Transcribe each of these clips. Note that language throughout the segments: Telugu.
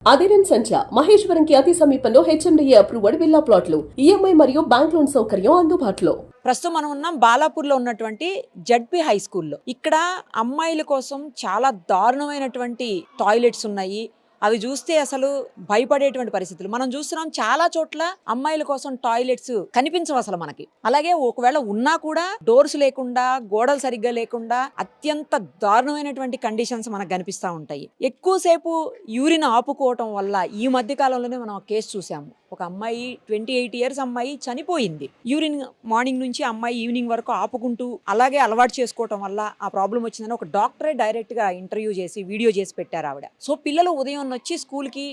అదిరన్ సంచ మహేశ్వరంకి అతి సమీపంలో హెచ్ఎండిఏ అప్రూవ్డ్ విల్లా ప్లాట్లు ఈఎంఐ మరియు బ్యాంక్ లోన్ సౌకర్యం అందుబాటులో. ప్రస్తుతం మనం ఉన్నాం బాలాపూర్లో ఉన్నటువంటి జడ్పీ హై స్కూల్లో. ఇక్కడ అమ్మాయిల కోసం చాలా దారుణమైనటువంటి టాయిలెట్స్ ఉన్నాయి. అవి చూస్తే అసలు భయపడేటువంటి పరిస్థితులు మనం చూస్తున్నాం. చాలా చోట్ల అమ్మాయిల కోసం టాయిలెట్స్ కనిపించవు అసలు మనకి. అలాగే ఒకవేళ ఉన్నా కూడా డోర్స్ లేకుండా, గోడలు సరిగ్గా లేకుండా అత్యంత దారుణమైనటువంటి కండిషన్స్ మనకు కనిపిస్తూ ఉంటాయి. ఎక్కువసేపు యూరిన్ ఆపుకోవటం వల్ల ఈ మధ్య కాలంలోనే మనం కేసు చూసాము. ఒక అమ్మాయి 28 years అమ్మాయి చనిపోయింది. యూరిన్ మార్నింగ్ నుంచి అమ్మాయి ఈవినింగ్ వరకు ఆపుకుంటూ అలాగే అలవాటు చేసుకోవటం వల్ల ఆ ప్రాబ్లం వచ్చిందని ఒక డాక్టరే డైరెక్ట్ గా ఇంటర్వ్యూ చేసి వీడియో చేసి పెట్టారు ఆవిడ. సో పిల్లలు ఉదయం వచ్చి స్కూల్ కి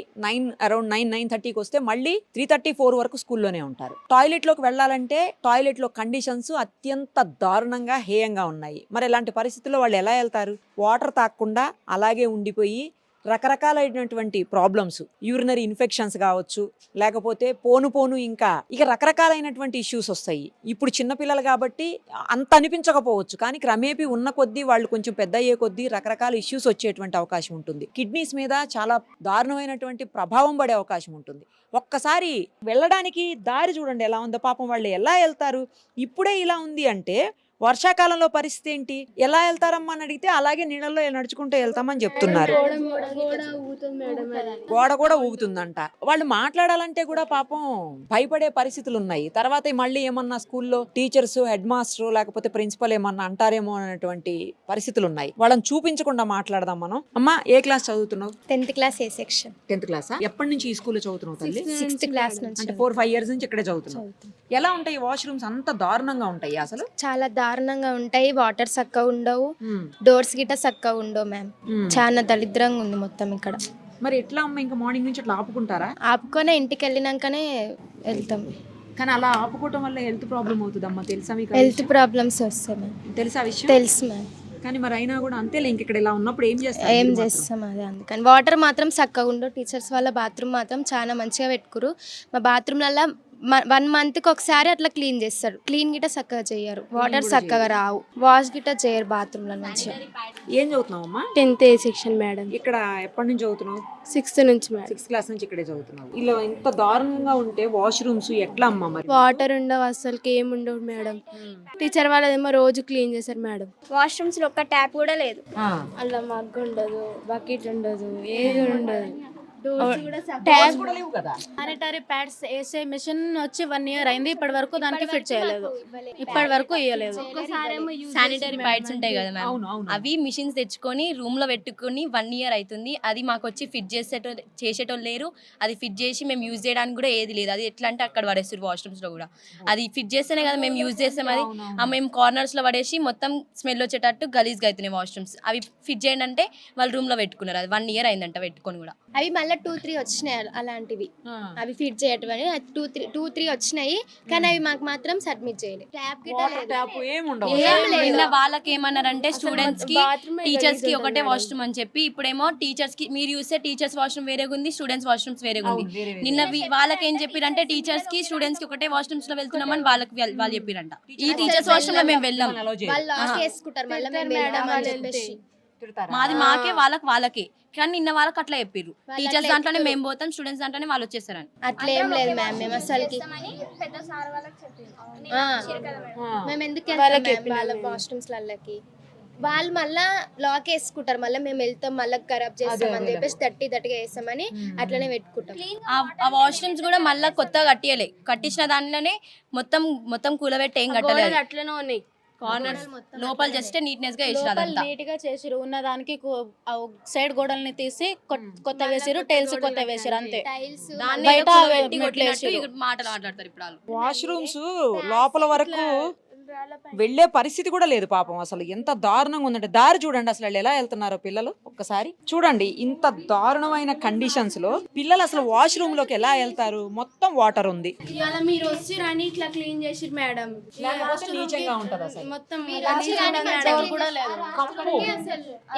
అరౌండ్ 9:30కి వస్తే మళ్ళీ 3:30-4 వరకు స్కూల్లోనే ఉంటారు. టాయిలెట్ లోకి వెళ్ళాలంటే టాయిలెట్ లో కండిషన్స్ అత్యంత దారుణంగా హేయంగా ఉన్నాయి. మరి ఇలాంటి పరిస్థితుల్లో వాళ్ళు ఎలా వెళ్తారు? వాటర్ తాగకుండా అలాగే ఉండిపోయి రకరకాలైనటువంటి ప్రాబ్లమ్స్, యూరినరీ ఇన్ఫెక్షన్స్ కావచ్చు, లేకపోతే పోను ఇంకా రకరకాలైనటువంటి ఇష్యూస్ వస్తాయి. ఇప్పుడు చిన్నపిల్లలు కాబట్టి అంత అనిపించకపోవచ్చు, కానీ క్రమేపీ ఉన్న కొద్దీ వాళ్ళు కొంచెం పెద్ద అయ్యే కొద్దీ రకరకాల ఇష్యూస్ వచ్చేటువంటి అవకాశం ఉంటుంది. కిడ్నీస్ మీద చాలా దారుణమైనటువంటి ప్రభావం పడే అవకాశం ఉంటుంది. ఒక్కసారి వెళ్ళడానికి దారి చూడండి ఎలా ఉందో. పాపం వాళ్ళు ఎలా వెళ్తారు? ఇప్పుడే ఇలా ఉంది అంటే వర్షాకాలంలో పరిస్థితి ఏంటి? ఎలా వెళ్తారమ్మా అని అడిగితే అలాగే నీళ్ళల్లో నడుచుకుంటూ వెళ్తామని చెప్తున్నారు. గోడ కూడా ఊగుతుందంట. వాళ్ళు మాట్లాడాలంటే కూడా పాపం భయపడే పరిస్థితులు ఉన్నాయి. తర్వాత మళ్ళీ ఏమన్నా స్కూల్లో టీచర్స్, హెడ్ మాస్టర్ లేకపోతే ప్రిన్సిపల్ ఏమన్నా అంటారేమో అనేటువంటి పరిస్థితులు ఉన్నాయి. వాళ్ళని చూపించకుండా మాట్లాడదాం మనం. అమ్మా, ఏ క్లాస్ చదువుతున్నావు? 10th class A section. 10th class. ఎప్పటి నుంచి ఈ స్కూల్లో చదువుతున్నావు తల్లి? 6th class నుంచి. అంటే 4-5 years నుంచి ఇక్కడే చదువుతున్నావు. ఎలా ఉంటాయి వాష్రూమ్స్? అంత దారుణంగా ఉంటాయి అసలు? చాలా దారుణంగా ఉంటాయి. వాటర్ చక్కగా ఉండవు, డోర్స్ గిట్ట చక్కగా ఉండవు మ్యామ్. చాలా దరిద్రంగా ఉంది మొత్తం ఇక్కడ. మరి ఎట్లా అమ్మ? ఇంకా మార్నింగ్ నుంచి అట్లా ఆపుకుంటారా? ఆపుకొని ఇంటికి వెళ్ళినాకనే వెళ్తాం. కానీ అలా ఆపుకోవటం వల్ల హెల్త్ ప్రాబ్లం అవుతుందమ్మా, తెలుసా మీకు? హెల్త్ ప్రాబ్లమ్స్ వస్తాయి మ్యామ్. తెలుసా విషయం? తెలుసు మ్యామ్. కానీ మరి అయినా కూడా అంతేలే, ఇంక ఇక్కడ ఇలా ఉన్నప్పుడు ఏం చేస్తాం అదే. అందుకని వాటర్ మాత్రం చక్కగా ఉండవు. టీచర్స్ వాళ్ళ బాత్రూమ్ మాత్రం చాలా మంచిగా పెట్టుకురు. మా బాత్రూమ్లలో 1 monthకి ఒకసారి అట్లా క్లీన్ చేస్తారు. క్లీన్ గిట్ట చక్కగా చేయరు, వాటర్ చక్కగా రావు, వాష్ గిట్ట చేయరు బాత్రూమ్ల నుంచి. ఏం చదువుతున్నావు అమ్మా? 10th A section madam. ఇక్కడ ఎప్పటి నుంచి చదువుతున్నావు? 6th నుంచి మేడం. 6th class నుంచి ఇక్కడే చదువుతున్నావు. ఇలా ఇంత దారుణంగా ఉంటే వాష్రూమ్స్ ఎట్లా అమ్మా? మరి వాటర్ ఉండవు, అసలుకి ఏమి ఉండవు మేడం. టీచర్ వాళ్ళదేమో రోజు క్లీన్ చేశారు మేడం. వాష్రూమ్స్ లో ఒక్క ట్యాప్ కూడా లేదు. అలా మగ్ ఉండదు, బకెట్ ఉండదు, ఏది ఉండదు. శానిటరీ ప్యాడ్స్ వేసే మిషన్ వచ్చి 1 year అయింది. ఇప్పటి వరకు దానికి ఫిట్ చేయలేదు, ఇప్పటి వరకు ఇవ్వలేదు. శానిటరీ ప్యాడ్స్ ఉంటాయి కదా మ్యామ్, అవి మిషన్స్ తెచ్చుకొని రూమ్ లో పెట్టుకుని 1 year అవుతుంది. అది మాకు వచ్చి ఫిట్ చేసేటోళ్ళు లేరు. అది ఫిట్ చేసి మేము యూజ్ చేయడానికి కూడా ఏది లేదు. అది ఎట్లా అంటే అక్కడ పడేస్తారు వాష్రూమ్స్ లో కూడా. అది ఫిట్ చేస్తేనే కదా మేము యూజ్ చేస్తాం. అది మేము కార్నర్స్ లో పడేసి మొత్తం స్మెల్ వచ్చేటట్టు గలీజ్గా అవుతున్నాయి వాష్రూమ్స్. అవి ఫిట్ చేయండి అంటే వాళ్ళు రూమ్ లో పెట్టుకున్నారు. అది 1 year అయిందంట పెట్టుకొని కూడా. అవి మళ్ళీ 2-3 వచ్చినాయి అలాంటివి. అవి ఫిట్ చేయటం 2-3 వచ్చినాయి, కానీ అవి మాకు మాత్రం సబ్మిట్ చేయలేదు. నిన్న వాళ్ళకి ఏమన్నారంటే స్టూడెంట్స్ కి, టీచర్స్ కి ఒకటే వాష్రూమ్ అని చెప్పి, ఇప్పుడేమో టీచర్స్ కి మీరు చూస్తే టీచర్స్ వాష్రూమ్ వేరేగా ఉంది, స్టూడెంట్స్ వాష్రూమ్స్ వేరేగా ఉంది. నిన్న వాళ్ళకి ఏం చెప్పారంటే టీచర్స్ కి, స్టూడెంట్స్ కి ఒకటే వాష్రూమ్స్ లో వెళ్తున్నామని వాళ్ళు చెప్పారంట. ఈ టీచర్స్ వాష్రూమ్ లో మేము వెళ్ళాం. మాది మాకే, వాళ్ళకి. కానీ నిన్న వాళ్ళకి అట్లా చెప్పారు. టీచర్స్ దాంట్లోనే మేము పోతాం, స్టూడెంట్స్ దాంట్లోనే వాళ్ళు వచ్చేసారని. అట్లా ఏం లేదు మ్యామ్. మేము అసలుకి మేము ఎందుకు వాళ్ళ వాష్రూమ్స్ లకి వాళ్ళు మళ్ళా లాక్ వేసుకుంటారు. మళ్ళీ మేము వెళ్తాం, మళ్ళీ ఖరాబ్ చేస్తాం అని చెప్పేసి దట్టిగా వేస్తామని అట్లనే పెట్టుకుంటాం. ఆ వాష్రూమ్స్ కూడా మళ్ళీ కొత్తగా కట్టించిన దానిలోనే మొత్తం కూలబెట్టి ఏం కట్టలేదు. అట్లనే ఉన్నాయి. కార్నర్స్ లోపల జస్ట్ నీట్నెస్ గా వేసిరంతా, నీట్ గా చేసిరు. ఉన్న దానికి సైడ్ గోడల్ని తీసి కొత్త వేసిరు, టైల్స్ కొత్త వేసిరు అంతే. మాటలు మాట్లాడతారు ఇప్పుడు వాళ్ళు. వాష్రూమ్స్ లోపల వరకు వెళ్లే పరిస్థితి కూడా లేదు పాపం. అసలు ఎంత దారుణంగా ఉందంటే దారి చూడండి అసలు ఎలా వెళ్తున్నారో పిల్లలు. ఒక్కసారి చూడండి, ఇంత దారుణమైన కండిషన్స్ లో పిల్లలు అసలు వాష్రూమ్ లోకి ఎలా వెళ్తారు? మొత్తం వాటర్ ఉంది. మీరు వచ్చి రాని ఇట్లా క్లీన్ చేసిరు మేడం. నీచంగా ఉంటది అసలు. మొత్తం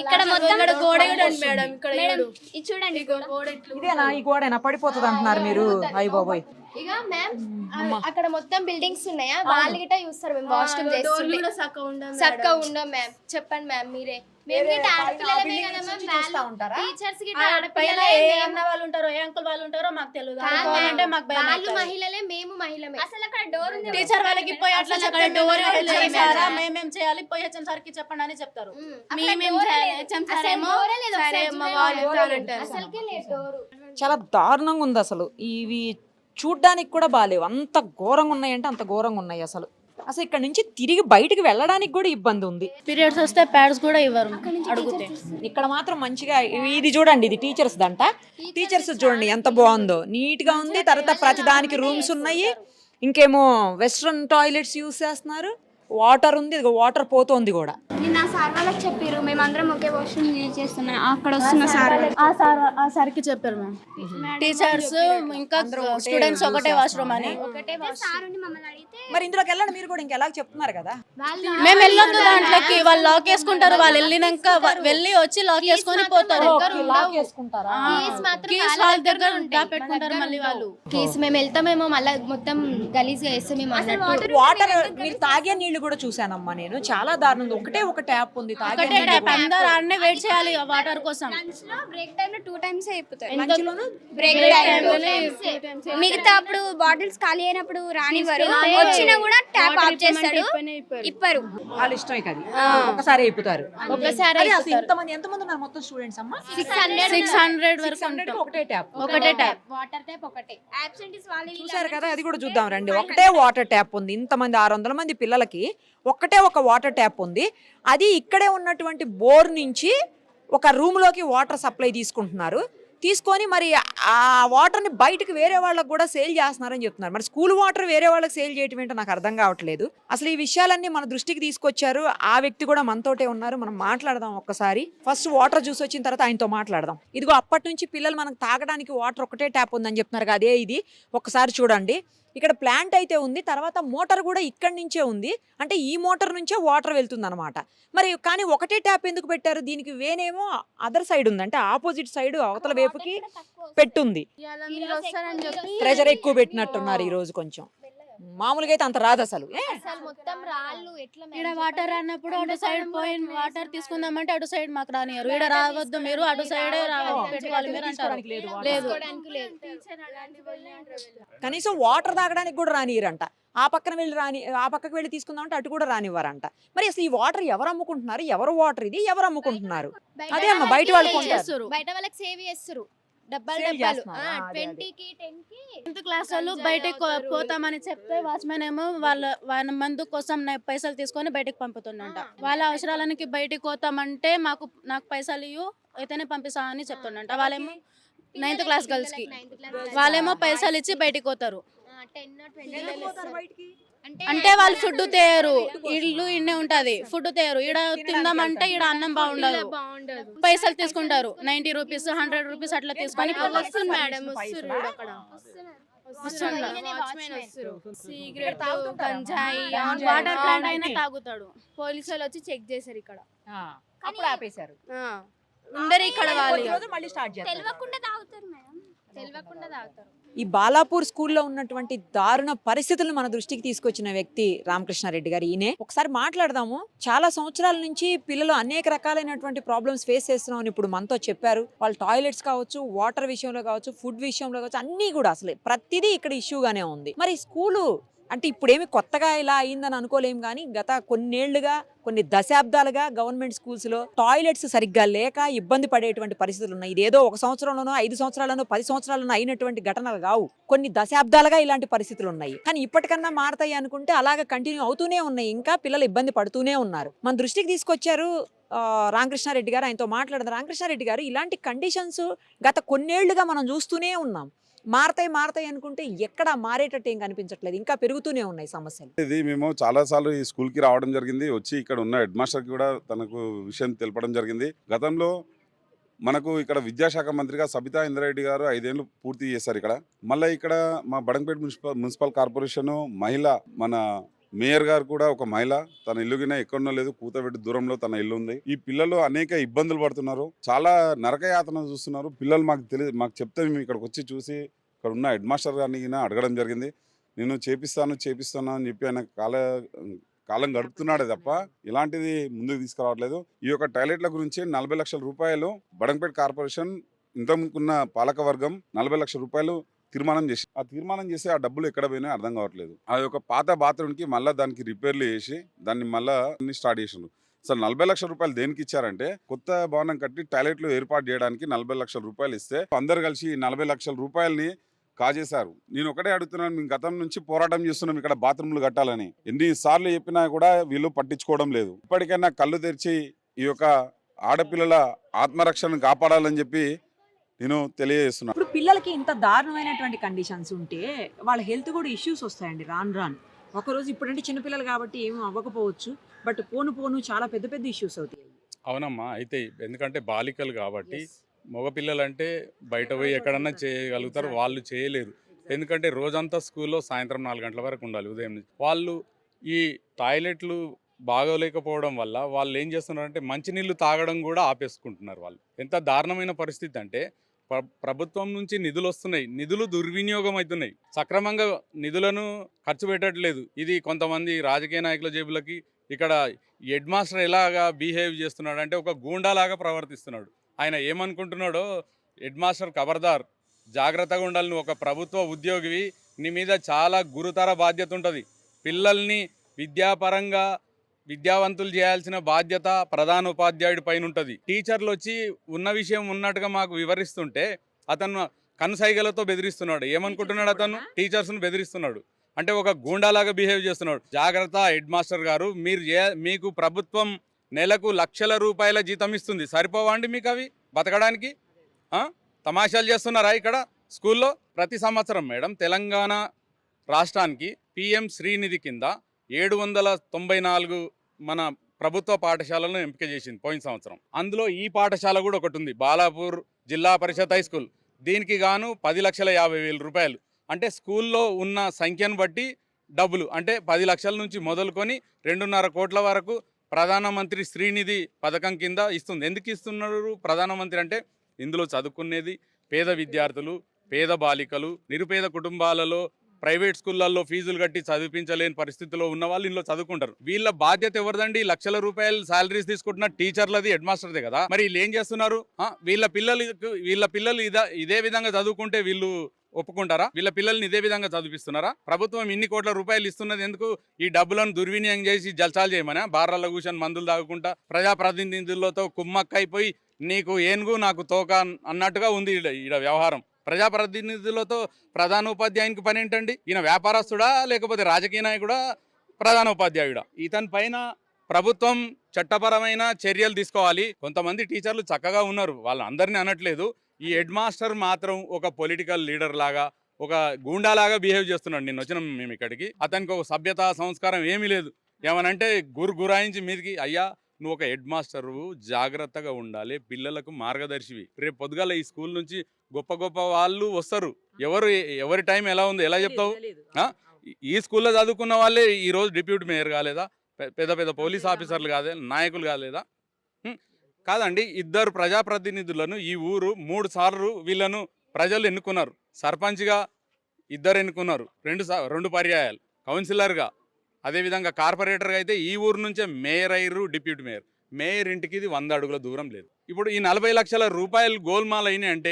ఇక్కడ మొత్తం గోడ మేడం. ఇక్కడ చూడండి, ఇదేనా ఈ గోడైనా పడిపోతుంది అంటున్నారు మీరు? అయ్య బాబోయ్. ఇక మ్యామ్ అక్కడ మొత్తం బిల్డింగ్స్ ఉన్నాయా, వాళ్ళు గిట్ట చూస్తారు మేము వాష్రూమ్ చేస్తుంటే. చక్కగా ఉండవు మ్యామ్. చెప్పండి మ్యామ్ మీరే. మేము వేరే గిట్ట పైన ఆడపిల్లలమే ఆ building కదా నుంచి మ్యామ్, చూస్తా వాళ్ళు ఉంటారా? టీచర్స్ గిట్ట పైన ఆడపిల్లలే ఏ మేము. అన్న వాళ్ళు ఉంటారో ఏ అంకుల్ వాళ్ళు ఉంటారో మాకు తెలియదు కాదు అనుకోవాలంటే మ్యామ్, మాకు భయం వాళ్ళు అవుతుంది. మహిళలే మేము మహిళమే. అసలు అక్కడ డోర్ ఉంది. టీచర్ వాళ్ళకి పోయి అట్లా అసలు చెప్తే అక్కడ డోర్ మేము లేదు హెచ్ఎం సారా మేడం. మేమేం చేయాలి పోయి హెచ్ఎం సార్కి చెప్పండి అని చెప్తారు. మేమేం హెచ్ఎం సార్ అసలు ఏమో డోరే లేదు, సరే ఒకసారి మా చూడండి. వాళ్ళు వెళ్తానంటారు. అసలుకే లేదు డోరు. చాలా దారుణంగా ఉంది అసలు. ఇవి చూడ్డానికి కూడా బాగాలేవు, అంత ఘోరంగా ఉన్నాయంటే అంత ఘోరంగా ఉన్నాయి అసలు. అసలు ఇక్కడ నుంచి తిరిగి బయటికి వెళ్ళడానికి కూడా ఇబ్బంది ఉంది. పీరియడ్స్ వస్తే ప్యాడ్స్ కూడా ఇవ్వరు అడిగితే. ఇక్కడ మాత్రం మంచిగా ఇది చూడండి, ఇది టీచర్స్ దంట. టీచర్స్ చూడండి ఎంత బాగుందో, నీట్ గా ఉంది. తర్వాత ప్రతిదానికి రూమ్స్ ఉన్నాయి. ఇంకేమో వెస్ట్రన్ టాయిలెట్స్ యూస్ చేస్తున్నారు. వాటర్ ఉంది, ఇదిగో వాటర్ పోతోంది కూడా. నిన్న సార్ వాళ్ళకి చెప్పారు మేమందరం ఒకే వాష్రూమ్ యూజ్ చేస్తున్నాం. అక్కడ వస్తున్న సార్ ఆ సార్కి చెప్పారు మ్యామ్. టీచర్స్ ఇంకా స్టూడెంట్స్ ఒకటే వాష్రూమ్ అని. సార్ ఉండి మమ్మల్ని అడిగితే మరి ఇందులోకి వెళ్ళండి మీరు కూడా, ఇంకెలా చెప్తున్నారు కదా. మేము వెళ్ళొద్దు దాంట్లోకి, వాళ్ళు లాక్ వేసుకుంటారు. వాళ్ళు వెళ్ళినాక వెళ్ళి వచ్చి లాక్ వేసుకొని పోతారు. కీస్ మాత్రం కీస్ వాళ్ళ వాళ్ళ దగ్గర దగ్గర ఉంటాయి. పెట్టుకుంటారు మళ్ళీ వాళ్ళు. కీస్ మేము వెళ్తామేమో మళ్ళీ మొత్తం గలీజ్గా వేస్తే మేము అన్నట్టు. వాటర్ మీరు తాగే నీళ్లు కూడా చూసానమ్మా నేను, చాలా దారుణం ఉంది. ఒకటే ఒక ట్యాప్ ఉంది తాగే ఒకటే నీళ్ళు ట్యాప్, కూడా. అందరు ఆడనే వెయిట్ చేయాలి వాటర్ కోసం. బ్రేక్ టైమ్ లో 2 times అయిపోతాయి. లంచ్లోను బ్రేక్ టైమ్ లో మిగతా అప్పుడు బాటిల్స్ ఖాళీ అయినప్పుడు రానివ్వరు. వచ్చినా కూడా ట్యాప్ ఆఫ్ చేస్తాడు, ఇప్పరు. వాళ్ళ ఇష్టం ఇక అది. ఒకసారి అయిపోతారు. ఒకసారి అదే అసలు ఎంతమంది ఉన్నారు మొత్తం స్టూడెంట్స్ అమ్మా? 600 వరకు 600 కి ఒకటే ట్యాప్. ఒకటే ట్యాప్. వాటర్ ట్యాప్ ఒకటే. అబ్సెంటీస్ వాళ్ళు చూసారు కదా, అది కూడా చూద్దాం రండి. ఒకటే వాటర్ ట్యాప్ ఉంది, ఇంతమంది 600 మంది పిల్లలకి ఒక్కటే ఒక వాటర్ ట్యాప్ ఉంది. అది ఇక్కడే ఉన్నటువంటి బోర్ నుంచి ఒక రూమ్ లోకి వాటర్ సప్లై తీసుకుంటున్నారు. తీసుకొని మరి ఆ వాటర్ని బయటకు వేరే వాళ్ళకి కూడా సేల్ చేస్తున్నారని చెప్తున్నారు. మరి స్కూల్ వాటర్ వేరే వాళ్ళకి సేల్ చేయటం ఏంటో నాకు అర్థం కావట్లేదు. అసలు ఈ విషయాలన్నీ మన దృష్టికి తీసుకొచ్చారు. ఆ వ్యక్తి కూడా మనతోటే ఉన్నారు, మనం మాట్లాడదాం ఒక్కసారి. ఫస్ట్ వాటర్ చూసి వచ్చిన తర్వాత ఆయనతో మాట్లాడదాం. ఇదిగో అప్పటి నుంచి పిల్లలు మనకు తాగడానికి వాటర్ ఒకటే ట్యాప్ ఉందని చెప్తున్నారు. అదే ఇది ఒక్కసారి చూడండి. ఇక్కడ ప్లాంట్ అయితే ఉంది, తర్వాత మోటార్ కూడా ఇక్కడి నుంచే ఉంది. అంటే ఈ మోటార్ నుంచే వాటర్ వెళ్తుంది అనమాట. మరి కానీ ఒకటే ట్యాప్ ఎందుకు పెట్టారు? దీనికి వేనేమో అదర్ సైడ్ ఉంది, అంటే ఆపోజిట్ సైడ్ అవతల వైపుకి పెట్టుంది. మీరు వస్తారని చెప్పి ప్రెషర్ ఎక్కువ పెట్టినట్టున్నారు ఈ రోజు. కొంచెం మామూలుగా అయితే అంత రాదు అసలు. అసలు మొత్తం రాళ్ళు ఎట్లా ఇక్కడ వాటర్ అన్నప్పుడు అటు సైడ్ పోయి వాటర్ తీసుకుందామంటే అటు సైడ్ మాకు రానియరు. ఇక్కడ రావద్దు మీరు, అటు సైడే పెట్టుకోవాలి మీరు అంటారు. లేదు కనీసం వాటర్ తాగడానికి కూడా రానియరంట. ఆ పక్కకు వెళ్ళి తీసుకుందామంటే అటు కూడా రానివ్వరంట. మరి అసలు ఈ వాటర్ ఎవరు అమ్ముకుంటున్నారు? ఎవరు వాటర్ ఇది? ఎవరు అమ్ముకుంటున్నారు? అదే అమ్మ బయట వాళ్ళు కొంటారు. బయట వాళ్ళకి సేవ్ చేస్తారు డబ్బాలు Save డబ్బాలు. చేస్తున్నారా? అదే, అదే. 20కి 10కి 10th క్లాస్ వాళ్ళు బయటకు పోతామని చెప్తే వాచ్మెన్ ఏమో వాళ్ళ మందు కోసం పైసలు తీసుకొని బయటకు పంపుతుండంట. వాళ్ళ అవసరాలకి బయటకు పోతామంటే నాకు పైసలు ఇవ్వు అయితేనే పంపిస్తా అని చెప్తుండంట. వాళ్ళేమో 9th క్లాస్ గర్ల్స్ కి వాళ్ళేమో పైసలు ఇచ్చి బయటకు పోతారు. 10 or 20 అంటే వాళ్ళు ఫుడ్ తేయరు, ఇల్లు ఇన్నే ఉంటది, ఫుడ్ తేయరు. ఈడ తిందామంటే ఈడ అన్నం బాగుండదు, పైసలు తీసుకుంటారు. 90 రూపీస్ 100 రూపీస్ అట్లా తీసుకొని వస్తుంది మేడం, వస్తున్నారు అక్కడ వాచ్మెన్ వస్తారు. సిగరెట్ గంజాయి వాటర్ ప్లాంట్ అయినా తాగుతాడు. పోలీసు వాళ్ళు వచ్చి చెక్ చేశారు ఇక్కడ. అప్పుడు ఆపేశారు. ఉండరు ఇక్కడ వాళ్ళు. కొద్ది రోజులు మళ్ళీ స్టార్ట్ చేస్తారు. తెలియకుండా తాగుతారు మేడం. తెలియకుండా తాగుతారు. ఈ బాలాపూర్ స్కూల్లో ఉన్నటువంటి దారుణ పరిస్థితులను మన దృష్టికి తీసుకొచ్చిన వ్యక్తి రామకృష్ణారెడ్డి గారు. ఈయనే ఒకసారి మాట్లాడదాము. చాలా సంవత్సరాల నుంచి పిల్లలు అనేక రకాలైనటువంటి ప్రాబ్లమ్స్ ఫేస్ చేస్తున్నామని ఇప్పుడు మనతో చెప్పారు. వాళ్ళ టాయిలెట్స్ కావచ్చు, వాటర్ విషయంలో కావచ్చు, ఫుడ్ విషయంలో కావచ్చు, అన్నీ కూడా అసలు ప్రతిదీ ఇక్కడ ఇష్యూగానే ఉంది. మరి స్కూలు అంటే ఇప్పుడేమి కొత్తగా ఇలా అయిందని అనుకోలేము, కానీ గత కొన్నేళ్లుగా కొన్ని దశాబ్దాలుగా గవర్నమెంట్ స్కూల్స్లో టాయిలెట్స్ సరిగ్గా లేక ఇబ్బంది పడేటువంటి పరిస్థితులు ఉన్నాయి. ఇదేదో 1 సంవత్సరంలోనో 5 సంవత్సరాలనో 10 సంవత్సరాలనో అయినటువంటి ఘటనలు కావు. కొన్ని దశాబ్దాలుగా ఇలాంటి పరిస్థితులు ఉన్నాయి. కానీ ఇప్పటికన్నా మారతాయి అనుకుంటే అలాగే కంటిన్యూ అవుతూనే ఉన్నాయి. ఇంకా పిల్లలు ఇబ్బంది పడుతూనే ఉన్నారు. మన దృష్టికి తీసుకొచ్చారు రామకృష్ణారెడ్డి గారు. ఆయనతో మాట్లాడదాం. రామకృష్ణారెడ్డి గారు, ఇలాంటి కండిషన్స్ గత కొన్నేళ్లుగా మనం చూస్తూనే ఉన్నాం. మారతాయి అనుకుంటే ఎక్కడ మారేటట్టు ఏం కనిపించట్లేదు, ఇంకా పెరుగుతూనే ఉన్నాయి సమస్యలు. ఇది మేము చాలాసార్లు ఈ స్కూల్కి రావడం జరిగింది. వచ్చి ఇక్కడ ఉన్న హెడ్ మాస్టర్కి కూడా తనకు విషయం తెలపడం జరిగింది. గతంలో మనకు ఇక్కడ విద్యాశాఖ మంత్రిగా సబితా ఇంద్రారెడ్డి గారు 5 ఏళ్ళు పూర్తి చేశారు ఇక్కడ. మళ్ళీ ఇక్కడ మా బడంగపేట మున్సిపల్ కార్పొరేషన్ మహిళ, మన మేయర్ గారు కూడా ఒక మహిళ. తన ఇల్లుగిన ఎక్కడనో లేదు, కూతబెట్టి దూరంలో తన ఇల్లు ఉంది. ఈ పిల్లలు అనేక ఇబ్బందులు పడుతున్నారు, చాలా నరకయాతన చూస్తున్నారు. పిల్లలు మాకు చెప్తే మేము ఇక్కడికి వచ్చి చూసి ఇక్కడ ఉన్న హెడ్ మాస్టర్ గారిని అడగడం జరిగింది. నేను చేపిస్తాను అని చెప్పి ఆయన కాలం గడుపుతున్నాడే తప్ప ఇలాంటిది ముందుకు తీసుకురావట్లేదు. ఈ యొక్క టాయిలెట్ల గురించి 40 లక్షల రూపాయలు బడంగపేట కార్పొరేషన్ ఇంతకుముందుకున్న పాలక వర్గం 40 లక్షల రూపాయలు తీర్మానం చేసి ఆ తీర్మానం చేసి ఆ డబ్బులు ఎక్కడ పోయినా అర్థం కావట్లేదు. ఆ యొక్క పాత బాత్రూమ్కి మళ్ళీ దానికి రిపేర్లు చేసి దాన్ని మళ్ళీ అన్ని స్టార్ట్ చేసిండ్రు. అసలు 40 లక్షల రూపాయలు దేనికి ఇచ్చారంటే కొత్త భవనం కట్టి టాయిలెట్లు ఏర్పాటు చేయడానికి 40 లక్షల రూపాయలు ఇస్తే అందరు కలిసి 40 లక్షల రూపాయలని కాజేశారు. నేను ఒకటే అడుగుతున్నాను, మేము గతం నుంచి పోరాటం చేస్తున్నాం ఇక్కడ బాత్రూమ్లు కట్టాలని. ఎన్నిసార్లు చెప్పినా కూడా వీళ్ళు పట్టించుకోవడం లేదు. ఇప్పటికైనా కళ్ళు తెరిచి ఈ యొక్క ఆడపిల్లల ఆత్మరక్షణను కాపాడాలని చెప్పి నేను తెలియజేస్తున్నాను. ఇప్పుడు పిల్లలకి ఇంత దారుణమైనటువంటి కండిషన్స్ ఉంటే వాళ్ళ హెల్త్ కూడా ఇష్యూస్ వస్తాయండి రాను. ఒకరోజు ఇప్పుడంటే చిన్నపిల్లలు కాబట్టి ఏమీ అవ్వకపోవచ్చు, బట్ పోను చాలా పెద్ద పెద్ద ఇష్యూస్ అవుతాయి. అవునమ్మా, అయితే ఎందుకంటే బాలికలు కాబట్టి మగపిల్లలు అంటే బయట పోయి ఎక్కడన్నా చేయగలుగుతారు, వాళ్ళు చేయలేరు. ఎందుకంటే రోజంతా స్కూల్లో సాయంత్రం 4 గంటల వరకు ఉండాలి ఉదయం నుంచి. వాళ్ళు ఈ టాయిలెట్లు బాగోలేకపోవడం వల్ల వాళ్ళు ఏం చేస్తున్నారంటే మంచినీళ్ళు తాగడం కూడా ఆపేసుకుంటున్నారు. వాళ్ళు ఎంత దారుణమైన పరిస్థితి అంటే ప్రభుత్వం నుంచి నిధులు వస్తున్నాయి, నిధులు దుర్వినియోగం అవుతున్నాయి, సక్రమంగా నిధులను ఖర్చు పెట్టట్లేదు. ఇది కొంతమంది రాజకీయ నాయకుల జేబులకి. ఇక్కడ హెడ్ మాస్టర్ ఎలాగా బిహేవ్ చేస్తున్నాడు అంటే ఒక గూండాలాగా ప్రవర్తిస్తున్నాడు. ఆయన ఏమనుకుంటున్నాడో, హెడ్ మాస్టర్ ఖబర్దార్, జాగ్రత్తగా ఉండాలి, నువ్వు ఒక ప్రభుత్వ ఉద్యోగివి, నీ మీద చాలా గురుతర బాధ్యత ఉంటుంది. పిల్లల్ని విద్యాపరంగా విద్యావంతులు చేయాల్సిన బాధ్యత ప్రధాన ఉపాధ్యాయుడి పైన ఉంటుంది. టీచర్లు వచ్చి ఉన్న విషయం ఉన్నట్టుగా మాకు వివరిస్తుంటే అతను కనుసైగలతో బెదిరిస్తున్నాడు. ఏమనుకుంటున్నాడు, అతను టీచర్స్ను బెదిరిస్తున్నాడు. అంటే ఒక గూండాలాగా బిహేవ్ చేస్తున్నాడు. జాగ్రత్త హెడ్ మాస్టర్ గారు, మీకు ప్రభుత్వం నెలకు లక్షల రూపాయల జీతం ఇస్తుంది, సరిపోవా అండి మీకు అవి బతకడానికి? తమాషాలు చేస్తున్నారా ఇక్కడ స్కూల్లో? ప్రతి సంవత్సరం మేడం తెలంగాణ రాష్ట్రానికి PM శ్రీనిధి కింద 794 మన ప్రభుత్వ పాఠశాలను ఎంపిక చేసింది పోయిన సంవత్సరం. అందులో ఈ పాఠశాల కూడా ఒకటి ఉంది, బాలాపూర్ జిల్లా పరిషత్ హై స్కూల్. దీనికి గాను 10,50,000 రూపాయలు. అంటే స్కూల్లో ఉన్న సంఖ్యను బట్టి డబ్బులు, అంటే 10 లక్షల నుంచి మొదలుకొని 2.5 కోట్ల వరకు ప్రధానమంత్రి శ్రీనిధి పథకం కింద ఇస్తుంది. ఎందుకు ఇస్తున్నారు ప్రధానమంత్రి అంటే, ఇందులో చదువుకునేది పేద విద్యార్థులు, పేద బాలికలు, నిరుపేద కుటుంబాలలో ప్రైవేట్ స్కూళ్ళల్లో ఫీజులు కట్టి చదివించలేని పరిస్థితిలో ఉన్న వాళ్ళు ఇందులో చదువుకుంటారు. వీళ్ళ బాధ్యత ఎవరిదండి? లక్షల రూపాయలు శాలరీస్ తీసుకుంటున్న టీచర్లది, హెడ్ మాస్టర్దే కదా. మరి వీళ్ళు ఏం చేస్తున్నారు? వీళ్ళ పిల్లలు ఇదే విధంగా చదువుకుంటే వీళ్ళు ఒప్పుకుంటారా? వీళ్ళ పిల్లల్ని ఇదే విధంగా చదివిస్తున్నారా? ప్రభుత్వం ఇన్ని కోట్ల రూపాయలు ఇస్తున్నది ఎందుకు? ఈ డబ్బులను దుర్వినియోగం చేసి జల్సాలు చేయమనా? బార్లలో కూర్చొని మందులు తాగుకుంటా ప్రజాప్రతినిధులతో కుమ్మక్కైపోయి నీకు ఏనుగు నాకు తోక అన్నట్టుగా ఉంది ఈడ వ్యవహారం. ప్రజాప్రతినిధులతో ప్రధానోపాధ్యాయునికి పని ఏంటండి? ఈయన వ్యాపారస్తుడా లేకపోతే రాజకీయ నాయకుడా, ప్రధానోపాధ్యాయుడా? ఇతని పైన ప్రభుత్వం చట్టపరమైన చర్యలు తీసుకోవాలి. కొంతమంది టీచర్లు చక్కగా ఉన్నారు, వాళ్ళందరినీ అనట్లేదు. ఈ హెడ్ మాస్టర్ మాత్రం ఒక పొలిటికల్ లీడర్ లాగా, ఒక గూండాలాగా బిహేవ్ చేస్తున్నాడు. నిన్న వచ్చినాం మేము ఇక్కడికి, అతనికి ఒక సభ్యత సంస్కారం ఏమీ లేదు. ఏమనంటే గురాయించి మీదికి, అయ్యా నువ్వు ఒక హెడ్ మాస్టరు, జాగ్రత్తగా ఉండాలి, పిల్లలకు మార్గదర్శివి. రేపు పొద్దుగాల ఈ స్కూల్ నుంచి గొప్ప గొప్ప వాళ్ళు వస్తారు. ఎవరి టైం ఎలా ఉందో ఎలా చెప్తావు? ఈ స్కూల్లో చదువుకున్న వాళ్ళే ఈరోజు డిప్యూటీ మేయర్ కాలేదా? పెద్ద పెద్ద పోలీస్ ఆఫీసర్లు కాదే, నాయకులు కాలేదా? కాదండి, 2 ప్రజాప్రతినిధులను ఈ ఊరు 3 సార్లు వీళ్ళను ప్రజలు ఎన్నుకున్నారు. సర్పంచ్గా 2 ఎన్నుకున్నారు, 2 పర్యాయాలు, కౌన్సిలర్గా, అదేవిధంగా కార్పొరేటర్గా అయితే ఈ ఊరు నుంచే మేయర్ అయ్యారు, డిప్యూటీ మేయర్. మేయర్ ఇంటికి ఇది 100 అడుగుల దూరం లేదు. ఇప్పుడు ఈ 40 లక్షల రూపాయలు గోల్మాల్ అయినాయి అంటే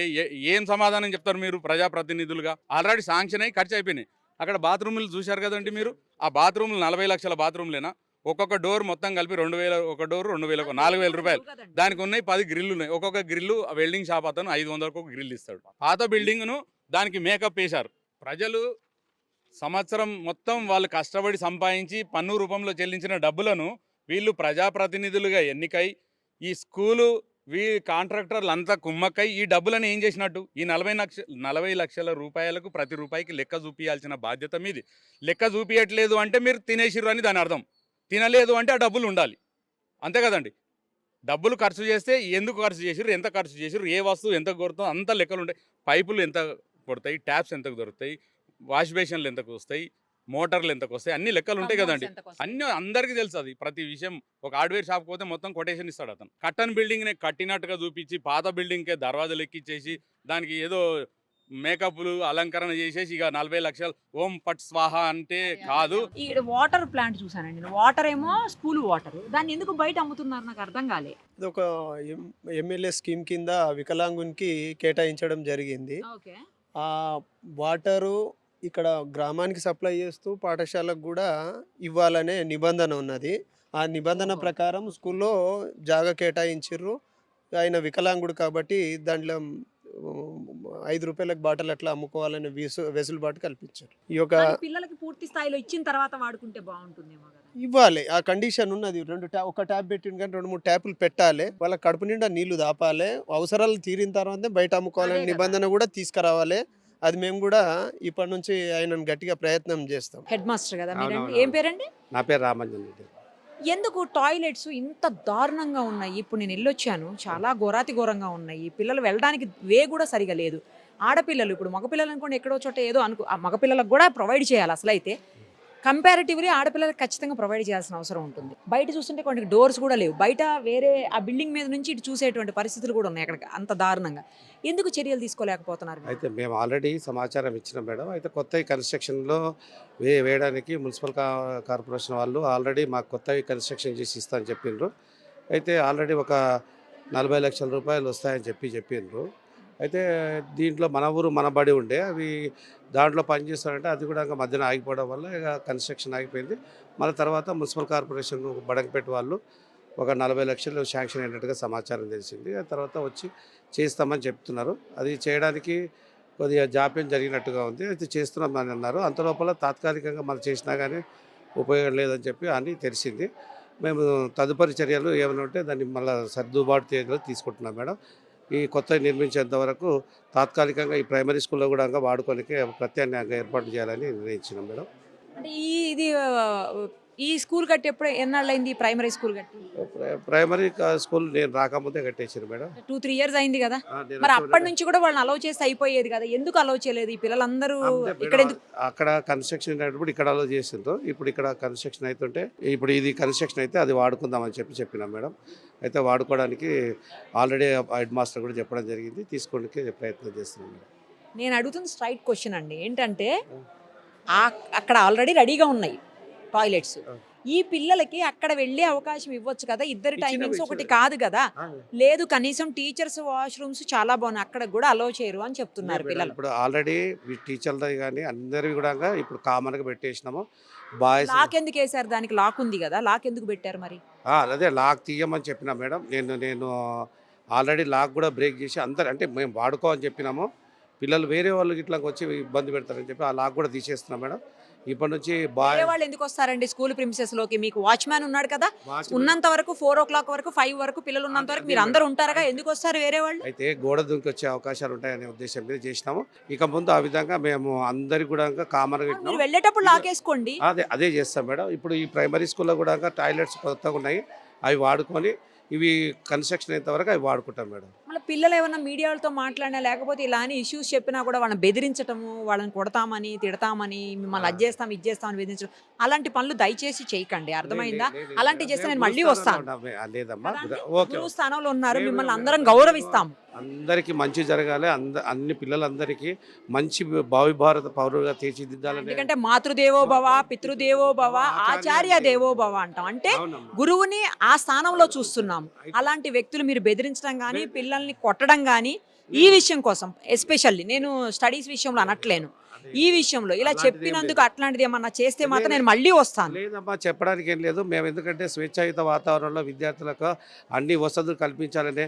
ఏం సమాధానం చెప్తారు మీరు ప్రజాప్రతినిధులుగా? ఆల్రెడీ శాంక్షన్ అయ్యి ఖర్చు అయిపోయినాయి. అక్కడ బాత్రూములు చూశారు కదండి మీరు. ఆ బాత్రూములు 40 లక్షల బాత్రూమ్లేనా? ఒక్కొక్క డోర్ మొత్తం కలిపి 2,000, ఒక డోర్ 2,000, 4,000 రూపాయలు. దానికి ఉన్నాయి 10 గ్రిల్లు ఉన్నాయి. ఒక్కొక్క గ్రిల్లు వెల్డింగ్ షాప్ అతను 500కు ఒక గ్రిల్ ఇస్తాడు. పాత బిల్డింగ్ను దానికి మేకప్ వేశారు. ప్రజలు సంవత్సరం మొత్తం వాళ్ళు కష్టపడి సంపాదించి పన్ను రూపంలో చెల్లించిన డబ్బులను వీళ్ళు ప్రజాప్రతినిధులుగా ఎన్నికై ఈ స్కూలు కాంట్రాక్టర్లు అంతా కుమ్మక్కై ఈ డబ్బులను ఏం చేసినట్టు? ఈ 40 లక్షల రూపాయలకు ప్రతి రూపాయికి లెక్క చూపించాల్సిన బాధ్యత మీది. లెక్క చూపించట్లేదు అంటే మీరు తినేసిర్రు అని దాని అర్థం. తినలేదు అంటే ఆ డబ్బులు ఉండాలి, అంతే కదండి. డబ్బులు ఖర్చు చేస్తే ఎందుకు ఖర్చు చేసిర్రు, ఎంత ఖర్చు చేసిర్రు, ఏ వస్తువు ఎంత కొడుతుందో అంత లెక్కలు ఉంటాయి. పైపులు ఎంత కొడతాయి, ట్యాప్స్ ఎంతకు దొరుకుతాయి, వాష్ బేషన్లు ఎంతకు వస్తాయి, మోటార్లు ఎంతకు వస్తాయి, అన్ని లెక్కలు ఉంటాయి కదండి. అన్ని అందరికీ తెలుసు. అది ప్రతి విషయం. ఒక హార్డ్వేర్ షాప్ పోతే మొత్తం కొటేషన్ ఇస్తాడు అతను. కట్టన్ బిల్డింగ్ని కట్టినట్టుగా చూపించి పాత బిల్డింగ్కే దర్వాజాలు ఎక్కిచ్చేసి దానికి ఏదో మేకప్లు అలంకరణ చేసేసి ఇక 40 లక్షలు ఓం పట్ స్వాహ అంటే కాదు. ఈ వాటర్ ప్లాంట్ చూసానండి నేను. వాటర్ ఏమో స్కూల్ వాటర్, దాన్ని ఎందుకు బయట అమ్ముతున్నారు నాకు అర్థం కాలే. ఇది ఒక ఎమ్మెల్యే స్కీమ్ కింద వికలాంగునికి కేటాయించడం జరిగింది. ఓకే. ఆ వాటరు ఇక్కడ గ్రామానికి సప్లై చేస్తూ పాఠశాలకు కూడా ఇవ్వాలనే నిబంధన ఉన్నది. ఆ నిబంధన ప్రకారం స్కూల్లో జాగా కేటాయించిర్రు. ఆయన వికలాంగుడు కాబట్టి దాంట్లో 5 రూపాయలకు బాటిల్ అట్లా అమ్ముకోవాలనే వెసులుబాటు కల్పించారు. ఈ యొక్క కానీ పిల్లలకి పూర్తి స్థాయిలో ఇచ్చిన తర్వాత వాడుకుంటే బాగుంటుందేమో కదా. ఇవ్వాలి, ఆ కండిషన్ ఉన్నది. ఒక ట్యాప్ పెట్టిన కానీ 2-3 ట్యాపులు పెట్టాలి. వాళ్ళ కడుపు నిండా నీళ్లు దాపాలి. అవసరాలు తీరిన తర్వాతే బయట అమ్ముకోవాలనే అదే కదా. నిబంధన కూడా తీసుకురావాలి. అది మేము కూడా ఇప్పటి నుంచి ఆయనను గట్టిగా ప్రయత్నం చేస్తాం. హెడ్ మాస్టర్ కదా మీరండి. అవునవును. ఏం పేరండి? నా పేరు రామంజన్ రెడ్డి. ఎందుకు టాయిలెట్స్ ఇంత దారుణంగా ఉన్నాయి? ఇప్పుడు నేను వెళ్ళొచ్చాను, చాలా ఘోరాతి ఘోరంగా ఉన్నాయి. పిల్లలు వెళ్ళడానికి వే కూడా సరిగా లేదు. ఆడపిల్లలు, ఇప్పుడు మగపిల్లలు అనుకోండి ఎక్కడో చోట ఏదో ఆ మగపిల్లలకు కూడా ప్రొవైడ్ చేయాలి. అసలు అయితే కంపారిటివ్లీ ఆడపిల్లలకు ఖచ్చితంగా ప్రొవైడ్ చేయాల్సిన అవసరం ఉంటుంది. బయట చూస్తుంటే కొన్ని డోర్స్ కూడా లేవు. బయట వేరే ఆ బిల్డింగ్ మీద నుంచి ఇటు చూసేటువంటి పరిస్థితులు కూడా ఉన్నాయి అక్కడ, అంత దారుణంగా. ఎందుకు చర్యలు తీసుకోలేకపోతున్నారు? అయితే మేము ఆల్రెడీ సమాచారం ఇచ్చినాం మేడం. అయితే కొత్త కన్స్ట్రక్షన్లో వేయడానికి మున్సిపల్ కార్పొరేషన్ వాళ్ళు ఆల్రెడీ మాకు కొత్త కన్స్ట్రక్షన్ చేసి ఇస్తా అని చెప్పిండ్రు. అయితే ఆల్రెడీ ఒక 40 లక్షల రూపాయలు వస్తాయని చెప్పిండ్రు. అయితే దీంట్లో మన ఊరు మన బడి ఉండే, అవి దాంట్లో పనిచేస్తారంటే అది కూడా మధ్యన ఆగిపోవడం వల్ల ఇక కన్స్ట్రక్షన్ ఆగిపోయింది. మళ్ళీ తర్వాత మున్సిపల్ కార్పొరేషన్ బడంగపేట వాళ్ళు ఒక 40 లక్షలు శాంక్షన్ అయినట్టుగా సమాచారం తెలిసింది. ఆ తర్వాత వచ్చి చేస్తామని చెప్తున్నారు. అది చేయడానికి కొద్దిగా జాప్యం జరిగినట్టుగా ఉంది. అయితే చేస్తున్నామని అన్నారు. అంత లోపల తాత్కాలికంగా మనం చేసినా కానీ ఉపయోగం లేదని చెప్పి అని తెలిసింది. మేము తదుపరి చర్యలు ఏమైనా ఉంటే దాన్ని మళ్ళీ సర్దుబాటు తేదీలో తీసుకుంటున్నాం మేడం. ఈ కొత్త నిర్మించేంత వరకు తాత్కాలికంగా ఈ ప్రైమరీ స్కూల్లో కూడా వాడుకోనికి ప్రత్యామ్నాయంగా ఏర్పాటు చేయాలని నిర్ణయించినాం మేడం. అంటే ఈ స్కూల్ కట్టి ఎప్పుడు ఎన్నాళ్ళైంది? ప్రైమరీ స్కూల్ కట్టి ప్రైమరీ స్కూల్ నేను రాకముందే కట్టేసాను మేడం. 2-3 years అయింది కదా. నేను మరి అప్పటి నుంచి కూడా వాళ్ళని అలౌ చేస్తే అయిపోయేది కదా, ఎందుకు అలౌ చేయలేదు? ఈ పిల్లలందరూ ఇక్కడ ఎందుకు? అక్కడ కన్స్ట్రక్షన్ అయినప్పుడు ఇక్కడ అలో చేసిండ్రు. ఇప్పుడు ఇక్కడ కన్స్ట్రక్షన్ అవుతుంటే ఇప్పుడు ఇది కన్స్ట్రక్షన్ అయితే అది వాడుకుందామని చెప్పినాం మేడం. అయితే వాడుకోవడానికి ఆల్రెడీ హెడ్ మాస్టర్ కూడా చెప్పడం జరిగింది. తీసుకోవడానికి ప్రయత్నం చేస్తున్నాం మేడం. నేను అడుగుతున్న స్ట్రైట్ క్వశ్చన్ అండి. ఏంటంటే అక్కడ ఆల్రెడీ రెడీగా ఉన్నాయి టాయిలెట్స్. ఈ పిల్లలకి అక్కడ వెళ్ళే అవకాశం ఇవ్వచ్చు కదా. ఇద్దరు టైమింగ్స్ ఒకటి కాదు కదా. లేదు, కనీసం టీచర్స్ వాష్రూమ్స్ చాలా బాగున్నాయి, అక్కడ కూడా అలో చేయరు అని చెప్తున్నారు పిల్లలు. ఇప్పుడు ఆల్రెడీ టీచర్లు కానీ అందరివి కూడా ఇప్పుడు కామన్గా పెట్టేసినాము. బాయ్స్ లాక్ ఎందుకు వేసారు? దానికి లాక్ ఉంది కదా, లాక్ ఎందుకు పెట్టారు మరి? అదే లాక్ తీయమని చెప్పినా మేడం. నేను ఆల్రెడీ లాక్ కూడా బ్రేక్ చేసి అందరు అంటే మేము వాడుకోమని చెప్పినాము. పిల్లలు వేరే వాళ్ళకి ఇట్లా వచ్చి ఇబ్బంది పెడతారని చెప్పి ఆ లాక్ కూడా తీసేస్తున్నాం మేడం. ఇప్పటి నుంచి వేరే వాళ్ళు ఎందుకు వస్తారండి స్కూల్ ప్రిమిసెస్ లోకి? మీకు వాచ్మ్యాన్ ఉన్నాడు కదా, ఉన్నంత వరకు 4 o'clock వరకు 5 వరకు పిల్లలు ఉన్నంత వరకు మీరు అందరూ ఉంటారుగా, ఎందుకు వస్తారు వేరే వాళ్ళు? అయితే గోడ దుంకి వచ్చే అవకాశాలు ఉంటాయనే ఉద్దేశం మీద చేసినాము. ఇక ముందు ఆ విధంగా మేము అందరికి కూడా కామన్గా మీరు వెళ్ళేటప్పుడు లాక్ వేసుకోండి. అదే చేస్తాం మేడం. ఇప్పుడు ఈ ప్రైమరీ స్కూల్లో కూడా టాయిలెట్స్ కొత్తగా ఉన్నాయి, అవి వాడుకొని ఇవి కన్స్ట్రక్షన్ అయినంత వరకు అవి వాడుకుంటాం మేడం. మళ్ళీ పిల్లలు ఏమన్నా మీడియాలతో మాట్లాడినా లేకపోతే ఇలాని ఇష్యూస్ చెప్పినా కూడా వాళ్ళని బెదిరించటము, వాళ్ళని కొడతామని తిడతామని మిమ్మల్ని అది చేస్తాం ఇది చేస్తామని బెదిరించడం, అలాంటి పనులు దయచేసి చేయకండి, అర్థమైందా? అలాంటి చేస్తే నేను మళ్ళీ వస్తాను. లేదమ్మా, గురువు స్థానంలో ఉన్నారు, మిమ్మల్ని అందరం గౌరవిస్తాం. అందరికీ మంచి జరగాలి, అన్ని పిల్లలందరికీ మంచి భావి భారత పౌరులుగా తీర్చిదిద్దాలని. ఎందుకంటే మాతృదేవో భవ, పితృదేవో భవ, ఆచార్య దేవో భవ అంటాం. అంటే గురువుని ఆ స్థానంలో చూస్తున్నాం. అలాంటి వ్యక్తులు మీరు బెదిరించడం కానీ పిల్లల్ని కొట్టడం కానీ, ఈ విషయం కోసం ఎస్పెషల్లీ నేను స్టడీస్ విషయంలో అనట్లేను, ఈ విషయంలో ఇలా చెప్పినందుకు అట్లాంటిది ఏమన్నా చేస్తే మాత్రం నేను మళ్ళీ వస్తాను. లేదమ్మా, చెప్పడానికి ఏం లేదు. మేము ఎందుకంటే స్వేచ్ఛాయుత వాతావరణంలో విద్యార్థులకు అన్ని వసతులు కల్పించాలనే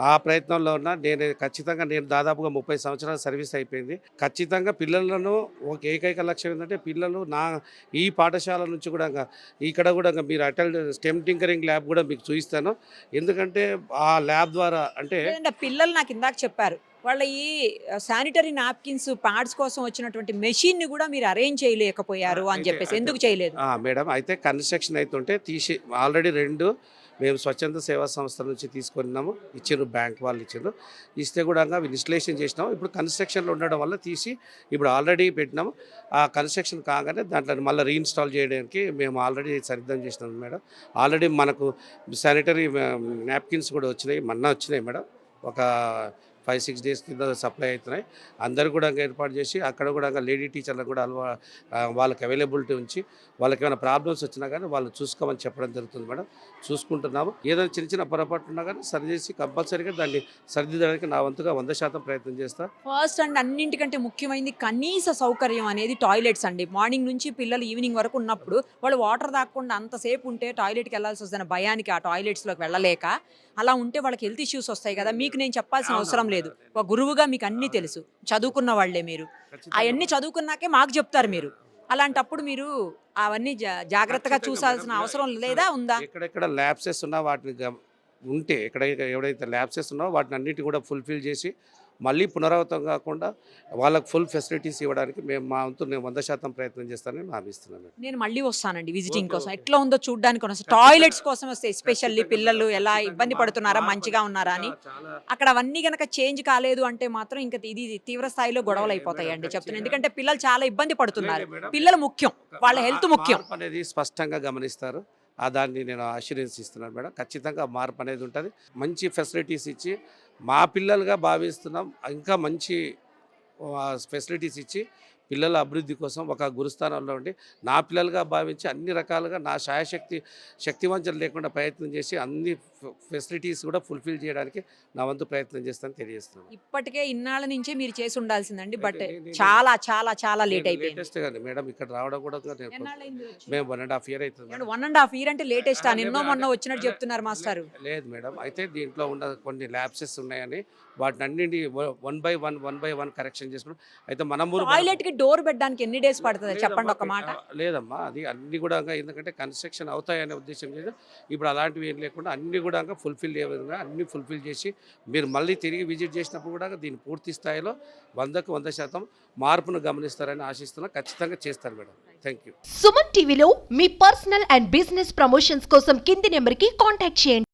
ఆ ప్రయత్నంలో ఉన్నా. నేను దాదాపుగా 30 సంవత్సరాల సర్వీస్ అయిపోయింది. ఖచ్చితంగా పిల్లలను ఒక ఏకైక లక్ష్యం ఏంటంటే పిల్లలు ఈ పాఠశాల నుంచి కూడా ఇక్కడ కూడా మీరు అటెండ్ స్టెమ్ టింకరింగ్ ల్యాబ్ కూడా మీకు చూపిస్తాను. ఎందుకంటే ఆ ల్యాబ్ ద్వారా అంటే పిల్లలు నాకు ఇందాక చెప్పారు, వాళ్ళ ఈ శానిటరీ నాప్కిన్స్ ప్యాడ్స్ కోసం వచ్చినటువంటి మెషిన్ని కూడా మీరు అరేంజ్ చేయలేకపోయారు అని చెప్పేసి. ఎందుకు చేయలేదు మేడం? అయితే కన్స్ట్రక్షన్ అవుతుంటే ఆల్రెడీ 2 మేము స్వచ్ఛంద సేవా సంస్థల నుంచి తీసుకున్నాము, ఇచ్చారు, బ్యాంక్ వాళ్ళు ఇచ్చారు. ఇస్తే కూడా అవి ఇన్స్టలేషన్ చేసినాము. ఇప్పుడు కన్స్ట్రక్షన్లో ఉండడం వల్ల తీసి ఇప్పుడు ఆల్రెడీ పెట్టినాము. ఆ కన్స్ట్రక్షన్ కాగానే దాంట్లో మళ్ళీ రీఇన్స్టాల్ చేయడానికి మేము ఆల్రెడీ సిద్ధం చేసినాం మేడం. ఆల్రెడీ మనకు శానిటరీ నాప్కిన్స్ కూడా వచ్చినాయి, మొన్న వచ్చినాయి మేడం. ఒక 5-6 డేస్ కింద సప్లై అవుతున్నాయి. అందరు కూడా ఏర్పాటు చేసి అక్కడ కూడా లేడీ టీచర్లకు కూడా వాళ్ళకి అవైలబిలిటీ ఉంచి వాళ్ళకి ఏమైనా ప్రాబ్లమ్స్ వచ్చినా కానీ వాళ్ళు చూసుకోమని చెప్పడం జరుగుతుంది మేడం. చూసుకుంటున్నాము. ఏదైనా చిన్న చిన్న పొరపాటు ఉన్నా కానీ సరిచేసి కంపల్సరీగా దాన్ని సరిదిద్దడానికి నా వంతుగా 100% ప్రయత్నం చేస్తాను. ఫస్ట్ అండ్ అన్నింటికంటే ముఖ్యమైనది కనీస సౌకర్యం అనేది టాయిలెట్స్ అండి. మార్నింగ్ నుంచి పిల్లలు ఈవినింగ్ వరకు ఉన్నప్పుడు వాళ్ళు వాటర్ తాగకుండా అంతసేపు ఉంటే టాయిలెట్కి వెళ్ళాల్సి వస్తున్న భయానికి ఆ టాయిలెట్స్లోకి వెళ్ళలేక అలా ఉంటే వాళ్ళకి హెల్త్ ఇష్యూస్ వస్తాయి కదా. మీకు నేను చెప్పాల్సిన అవసరం లేదు, ఒక గురువుగా మీకు అన్నీ తెలుసు, చదువుకున్న వాళ్ళే మీరు. అవన్నీ చదువుకున్నాకే మాకు చెప్తారు మీరు. అలాంటప్పుడు మీరు అవన్నీ జాగ్రత్తగా చూసాల్సిన అవసరం లేదా ఉందా? ఎక్కడెక్కడ ల్యాబ్సెస్ ఉన్నా వాటిని ఉంటే ఎవడైతే ల్యాబ్సెస్ ఉన్నావో వాటిని అన్నిటి కూడా ఫుల్ఫిల్ చేసి మళ్ళీ పునరావృతం కాకుండా వాళ్ళకి ఫుల్ ఫెసిలిటీస్ ఇవ్వడానికి మా వంతు నేను 100% ప్రయత్నం చేస్తానని భావిస్తున్నాను. నేను మళ్ళీ వస్తానండి విజిటింగ్ కోసం, ఎట్లా ఉందో చూడడానికి వస్తాను. టాయిలెట్స్ కోసం వస్తే ఎస్పెషల్లీ పిల్లలు ఎలా ఇబ్బంది పడుతున్నారా, మంచిగా ఉన్నారా అని. అక్కడ అవన్నీ కనుక చేంజ్ కాలేదు అంటే మాత్రం ఇంకా ఇది తీవ్ర స్థాయిలో గొడవలు అయిపోతాయండి చెప్తున్నాను. ఎందుకంటే పిల్లలు చాలా ఇబ్బంది పడుతున్నారు. పిల్లలు ముఖ్యం, వాళ్ళ హెల్త్ ముఖ్యం అనేది స్పష్టంగా గమనిస్తారు. దాన్ని నేను అష్యూరెన్స్ ఇస్తున్నాను మేడం. ఖచ్చితంగా మార్పు అనేది ఉంటుంది. మంచి ఫెసిలిటీస్ ఇచ్చి మా పిల్లలుగా భావిస్తున్నాం. ఇంకా మంచి ఫెసిలిటీస్ ఇచ్చి పిల్లల అభివృద్ధి కోసం ఒక గురుస్థానంలో ఉండి నా పిల్లలుగా భావించి అన్ని రకాలుగా నా శక్తివంచన లేకుండా ప్రయత్నం చేసి అన్ని ఫెసిలిటీస్ కూడా ఫుల్ఫిల్ చేయడానికి నా వంతు ప్రయత్నం చేస్తానని తెలియజేస్తున్నాను. ఇప్పటికే ఇన్నాళ్ళ నుంచే మీరు చేసి ఉండాల్సిందండి, బట్ చాలా చాలా చాలా లేట్ అయిపోయింది. లేటెస్ట్ గానే మేడం ఇక్కడ రావడం కూడా మేము 1.5 year అవుతుంది. 1.5 year అంటే లేటెస్ట్ నిన్నో మొన్న వచ్చినట్టు చెప్తున్నారు మాస్టర్. లేదు మేడం, అయితే దీంట్లో ఉన్న కొన్ని ల్యాబ్సెస్ ఉన్నాయని వాటిని అన్నింటి 1 by 1 కరెక్షన్ చేసుకున్నాం. అయితే మనము టాయిలెట్ కి డోర్ పెట్టడానికి ఎన్ని డేస్ పడుతుంది చెప్పండి ఒక మాట. లేదమ్మా, అది అన్ని కూడా ఎందుకంటే కన్స్ట్రక్షన్ అవుతాయనే ఉద్దేశం లేదు. ఇప్పుడు అలాంటివి ఏం లేకుండా అన్ని కూడా ఫుల్ఫిల్ అయ్యే విధంగా అన్ని ఫుల్ఫిల్ చేసి మీరు మళ్ళీ తిరిగి విజిట్ చేసినప్పుడు కూడా దీన్ని పూర్తి స్థాయిలో 100% మార్పును గమనిస్తారని ఆశిస్తున్నా. ఖచ్చితంగా చేస్తారు మేడం. Thank you. సుమన్ టీవీలో మీ పర్సనల్ అండ్ బిజినెస్ ప్రమోషన్స్ కోసం కింది నెంబర్కి కాంటాక్ట్ చేయండి.